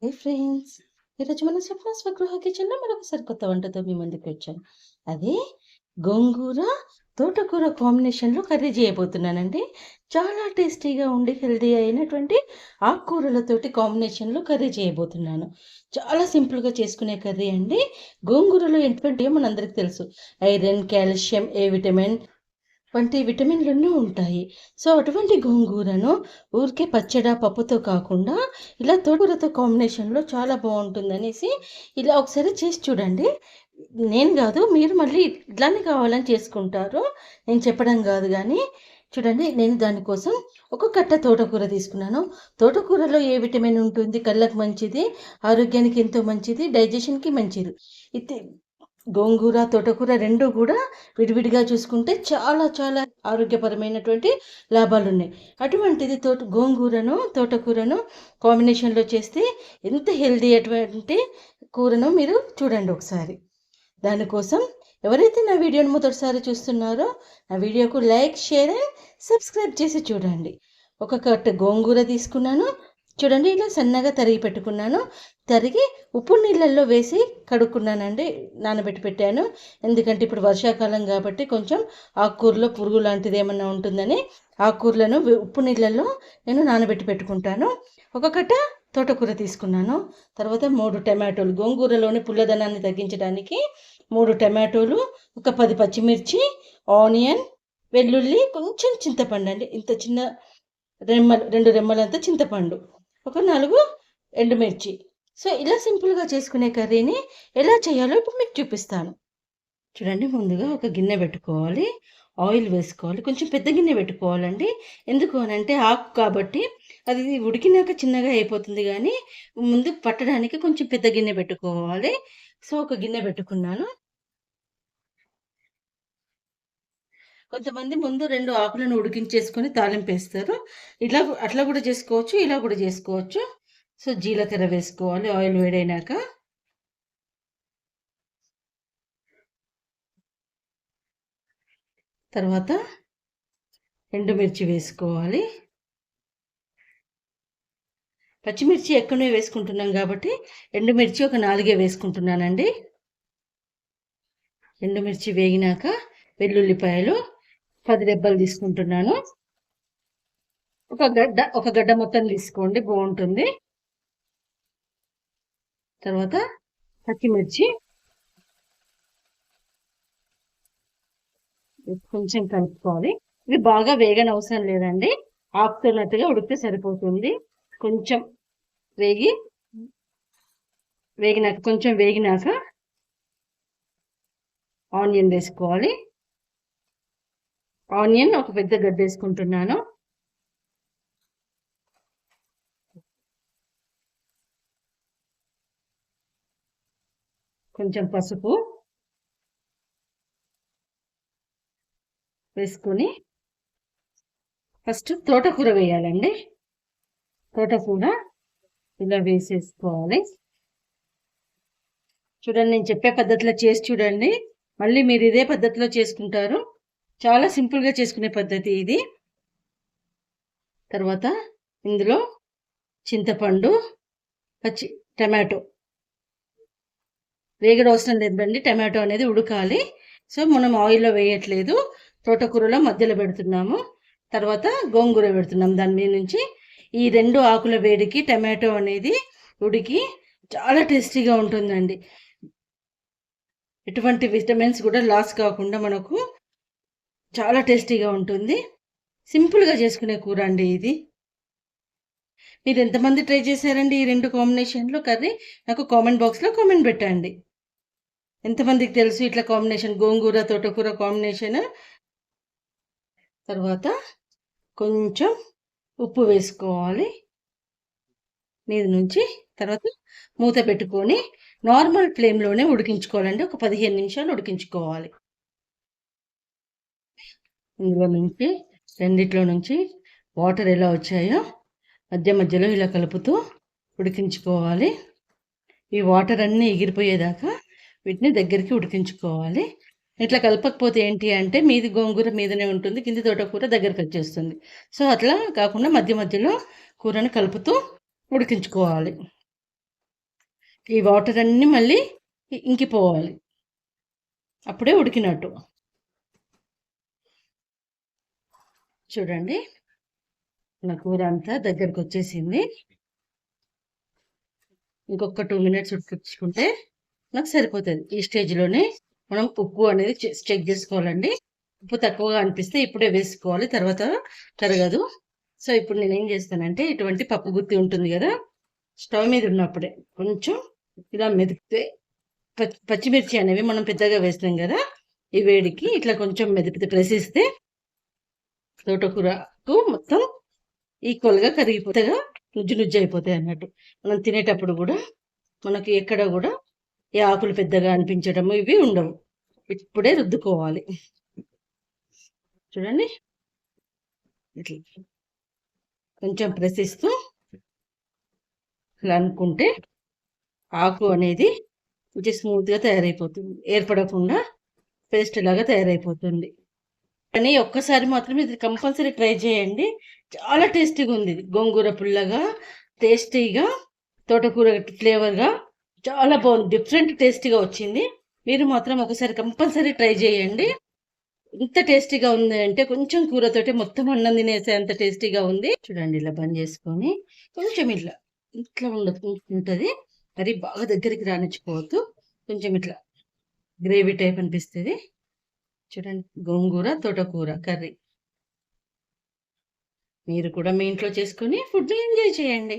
హే friends! ఈరోజు మన స్వప్న స్వగృహ కిచెన్‌లో మరొకసారి కొత్త వంటతో మీ ముందుకొచ్చాను. అదే గోంగూర, తోటకూర కాంబినేషన్‌లో కర్రీ చేయబోతున్నానండి. చాలా టేస్టీగా ఉండి హెల్తీ అయినటువంటి ఆకుకూరలతోటి కాంబినేషన్‌లో కర్రీ చేయబోతున్నాను. చాలా సింపుల్‌గా చేసుకునే కర్రీ అండి. గోంగూరలో ఎటువంటివో మనందరికీ తెలుసు. ఐరన్, కాల్షియం, ఏ విటమిన్ వంటి విటమిన్‌లెన్నో ఉంటాయి. సో, అటువంటి గోంగూరను ఊరికే పచ్చడా, పప్పుతో కాకుండా ఇలా తోటకూరతో కాంబినేషన్‌లో చాలా బావుంటుందనేసి ఇలా ఒకసారి చేసి చూడండి. నేను గాదు, మీరు మళ్ళీ ఇట్లానే కావాలని చేసుకుంటారు. నేను చెప్పడం గాదు గానీ, చూడండి నేను దానికోసం ఒక కట్ట తోటకూర తీసుకున్నాను. తోటకూరలో ఏ విటమిన్ ఉంటుంది, కళ్ళకి మంచిది, ఆరోగ్యానికి ఎంతో మంచిది, డైజెషన్‌కి మంచిది. ఇది గోంగూర, తోటకూర 2 గూడా విడివిడిగా చూసుకుంటే చాలా చాలా ఆరోగ్యపరమైనటువంటి లాభాలున్నాయి. అటువంటిది గోంగూరను, తోటకూరను కాంబినేషన్‌లో చేస్తే ఎంత హెల్తీ అటువంటి కూరనో మీరు చూడండి ఒకసారి. దానికోసం ఎవరైతే నా వీడియోని మొదటిసారి చూస్తున్నారో నా వీడియోకు లైక్, షేర్ అండ్ సబ్స్క్రైబ్ చేసి చూడండి. ఒక కట్ట గోంగూర తీసుకున్నాను. చూడండి ఇలా సన్నగా తరిగి పెట్టుకున్నాను. తరిగి ఉప్పు నీళ్ళల్లో వేసి కడుక్కున్నానండి. నానబెట్టి పెట్టాను. ఎందుకంటే ఇప్పుడు వర్షాకాలం కాబట్టి కొంచెం ఆకుకూరలో పురుగు లాంటిది ఏమన్నా ఉంటుందని ఆకుకూరలను ఉప్పు నీళ్ళల్లో నేను నానబెట్టి పెట్టుకుంటాను. ఒక కట్ట తోటకూర తీసుకున్నాను. తర్వాత 3 టమాటోలు, గోంగూరలోని పుల్లదనాన్ని తగ్గించడానికి 3 టమాటోలు, ఒక 10 పచ్చిమిర్చి, ఆనియన్, వెల్లుల్లి, కొంచెం చింతపండు అండి. ఇంత చిన్న రెమ్మలు, 2 రెమ్మలంత చింతపండు, ఒక 4 ఎండుమిర్చి. సో, ఇలా సింపుల్‌గా చేసుకునే కర్రీని ఎలా చేయాలో ఇప్పుడు మీకు చూపిస్తాను. చూడండి, ముందుగా ఒక గిన్నె పెట్టుకోవాలి. ఆయిల్ వేసుకోవాలి. కొంచెం పెద్ద గిన్నె పెట్టుకోవాలండి. ఎందుకు అనంటే ఆకు కాబట్టి అది ఉడికినాక చిన్నగా అయిపోతుంది గానీ, ముందు పట్టడానికి కొంచెం పెద్ద గిన్నె పెట్టుకోవాలి. సో, ఒక గిన్నె పెట్టుకున్నాను. కొంతమంది ముందు 2 ఆకులను ఉడికించేసుకొని తాలింపేస్తారు. అట్లా గూడా చేసుకోవచ్చు. ఇలా గూడా చేసుకోవచ్చు. సో, జీలకర్ర వేసుకోవాలి ఆయిల్ వేడైనాక. తర్వాత ఎండుమిర్చి వేసుకోవాలి. పచ్చిమిర్చి ఎక్కువనే వేసుకుంటున్నాం గాబట్టి, ఎండుమిర్చి ఒక 4 వేసుకుంటున్నానండి. ఎండుమిర్చి వేగినాక వెల్లుల్లిపాయలు 10 రెబ్బలు తీసుకుంటున్నాను. ఒక గడ్డ మొత్తం తీసుకోండి, బావుంటుంది. తర్వాత పచ్చిమిర్చి కొంచెం కలుపుకోవాలి. ఇవి బాగా వేగనవసరం లేదండి. ఆపుతున్నట్టుగా ఉడికితే సరిపోతుంది. కొంచెం వేగి కొంచెం వేగినాక ఆనియన్ వేసుకోవాలి. ఆనియన్ ఒక పెద్ద గడ్డ వేసుకుంటున్నాను. కొంచెం పసుపు వేసుకొని ఫస్ట్ తోటకూర వేయాలండి. తోటకూర ఇలా వేసేసుకోవాలి. చూడండి, నేను చెప్పే పద్ధతిలో చేసి చూడండి. మళ్ళీ మీరు ఇదే పద్ధతిలో చేసుకుంటారు. చాలా సింపుల్‌గా చేసుకునే పద్ధతి ఇది. తర్వాత ఇందులో చింతపండు, టమాటో వేగడం అవసరం లేదండి. టమాటో అనేది ఉడకాలి. సో, మనం ఆయిల్‌లో వేయట్లేదు. తోటకూరలో మధ్యలో పెడుతున్నాము. తర్వాత గోంగూర పెడుతున్నాం దాని మీద నుంచి. ఈ 2 ఆకుల వేడికి టమాటో అనేది ఉడికి చాలా టేస్టీగా ఉంటుందండి. ఎటువంటి విటమిన్స్ కూడా లాస్ కాకుండా మనకు చాలా టేస్టీగా ఉంటుంది. సింపుల్‌గా చేసుకునే కూర అండి ఇది. మీరు ఎంతమంది ట్రై చేశారండి ఈ 2 కాంబినేషన్‌లో కర్రీ? నాకు కామెంట్ బాక్స్‌లో కామెంట్ పెట్టండి. ఎంతమందికి తెలుసు ఇట్లా కాంబినేషన్, గోంగూర, తోటకూర కాంబినేషన్? తర్వాత కొంచెం ఉప్పు వేసుకోవాలి మీద నుంచి. తర్వాత మూత పెట్టుకొని నార్మల్ ఫ్లేమ్‌లోనే ఉడికించుకోవాలండి. ఒక 15 నిమిషాలు ఉడికించుకోవాలి. ఇందులో నుంచి రెండిట్లో నుంచి వాటర్ ఎలా వచ్చాయో మధ్య మధ్యలో ఇలా కలుపుతూ ఉడికించుకోవాలి. ఈ వాటర్ అన్నీ ఎగిరిపోయేదాకా వీటిని దగ్గరికి ఉడికించుకోవాలి. ఇట్లా కలపకపోతే ఏంటి అంటే మీది గోంగూర మీదనే ఉంటుంది, కింది తోటకూర దగ్గరికి వచ్చేస్తుంది. సో, అట్లా కాకుండా మధ్య మధ్యలో కూరను కలుపుతూ ఉడికించుకోవాలి. ఈ వాటర్ అన్నీ మళ్ళీ ఇంకిపోవాలి, అప్పుడే ఉడికినట్టు. చూడండి, నా కూర అంతా దగ్గరకు వచ్చేసింది. ఇంకొక 2 మినిట్స్ ఉడికించుకుంటే నాకు సరిపోతుంది. ఈ స్టేజ్లోనే మనం ఉప్పు అనేది చెక్ చేసుకోవాలండి. ఉప్పు తక్కువగా అనిపిస్తే ఇప్పుడే వేసుకోవాలి, తర్వాత కరగదు. సో ఇప్పుడు నేనేం చేస్తానంటే, ఇటువంటి పప్పు గుత్తి ఉంటుంది కదా, స్టవ్ మీద ఉన్నప్పుడే కొంచెం ఇలా మెదిపితే, పచ్చిమిర్చి అనేవి మనం పెద్దగా వేస్తాం కదా, ఈ వేడికి ఇట్లా కొంచెం మెదిపితే ప్రెస్ ఇస్తే తోటకూరకు మొత్తం ఈక్వల్గా కరిగిపోతేగా నుజ్జు నుజ్జు అయిపోతాయి అన్నట్టు. మనం తినేటప్పుడు కూడా మనకి ఎక్కడ కూడా ఈ ఆకులు పెద్దగా అనిపించడము ఇవి ఉండవు. ఇప్పుడే రుద్దుకోవాలి. చూడండి, ఇట్లా కొంచెం ప్రెస్ ఇస్తూ ఇలా అనుకుంటే ఆకు అనేది కొంచెం స్మూత్గా తయారైపోతుంది, ఏర్పడకుండా పేస్ట్ లాగా తయారైపోతుంది. కానీ ఒక్కసారి మాత్రం ఇది కంపల్సరీ ట్రై చేయండి, చాలా టేస్టీగా ఉంది. గోంగూర పుల్లగా, టేస్టీగా, తోటకూర ఫ్లేవర్గా చాలా బాగుంది, డిఫరెంట్ టేస్టీగా వచ్చింది. మీరు మాత్రం ఒకసారి కంపల్సరీ ట్రై చేయండి. ఇంత టేస్టీగా ఉంది అంటే కొంచెం కూరతోటి మొత్తం అన్నం తినేసే అంత టేస్టీగా ఉంది. చూడండి, ఇలా బంద్ చేసుకొని కొంచెం ఇట్లా ఇట్లా ఉంటుంది, మరి బాగా దగ్గరికి రానిచ్చుకోవద్దు, కొంచెం ఇట్లా గ్రేవీ టైప్ అనిపిస్తుంది. చూడండి, గోంగూర తోటకూర కర్రీ. మీరు కూడా మీ ఇంట్లో చేసుకొని ఫుడ్ ఎంజాయ్ చేయండి.